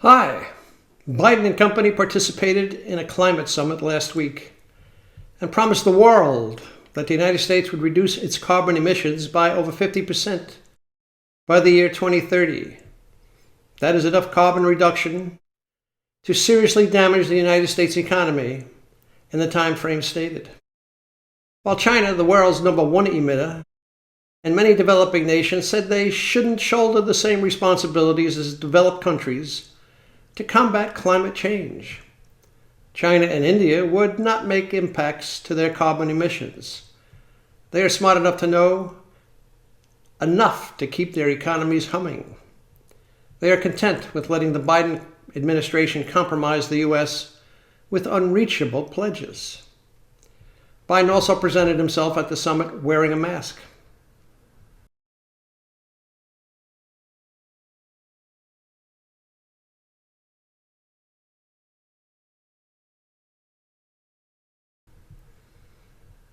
Hi. Biden and company participated in a climate summit last week and promised the world that the United States would reduce its carbon emissions by over 50% by the year 2030. That is enough carbon reduction to seriously damage the United States economy in the time frame stated. While China, the world's #1 emitter, and many developing nations said they shouldn't shoulder the same responsibilities as developed countries to combat climate change. China and India would not make impacts to their carbon emissions. They are smart enough to know enough to keep their economies humming. They are content with letting the Biden administration compromise the U.S. with unreachable pledges. Biden also presented himself at the summit wearing a mask.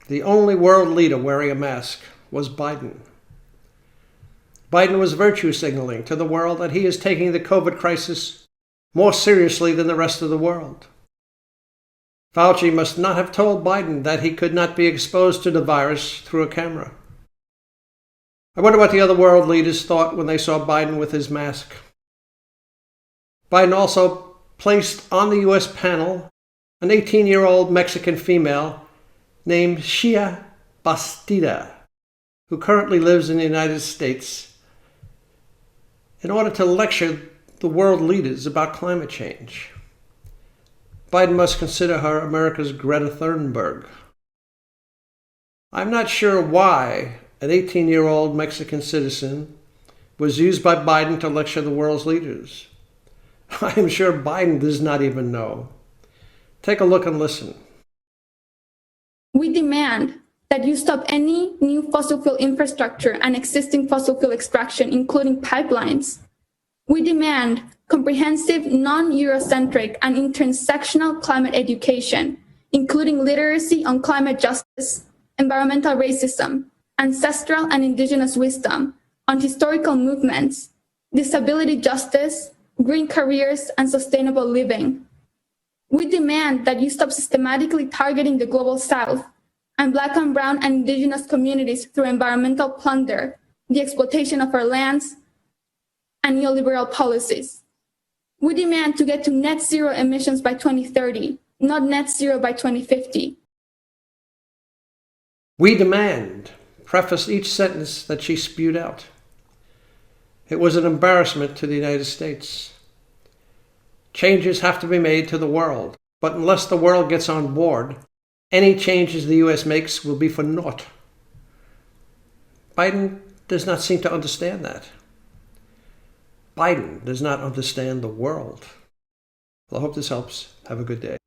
The only world leader wearing a mask was Biden. Biden was virtue signaling to the world that he is taking the COVID crisis more seriously than the rest of the world. Fauci must not have told Biden that he could not be exposed to the virus through a camera. I wonder what the other world leaders thought when they saw Biden with his mask. Biden also placed on the U.S. panel an 18-year-old Mexican female named Shia Bastida, who currently lives in the United States, in order to lecture the world leaders about climate change. Biden must consider her America's Greta Thunberg. I'm not sure why an 18-year-old Mexican citizen was used by Biden to lecture the world's leaders. I am sure Biden does not even know. Take a look and listen. We demand that you stop any new fossil fuel infrastructure and existing fossil fuel extraction, including pipelines. We demand comprehensive, non-Eurocentric, and intersectional climate education, including literacy on climate justice, environmental racism, ancestral and indigenous wisdom, on historical movements, disability justice, green careers, and sustainable living. We demand that you stop systematically targeting the Global South and Black and Brown and Indigenous communities through environmental plunder, the exploitation of our lands, and neoliberal policies. We demand to get to net zero emissions by 2030, not net zero by 2050. We demand, prefaced each sentence that she spewed out. It was an embarrassment to the United States. Changes have to be made to the world, but unless the world gets on board, any changes the U.S. makes will be for naught. Biden does not seem to understand that. Biden does not understand the world. Well, I hope this helps. Have a good day.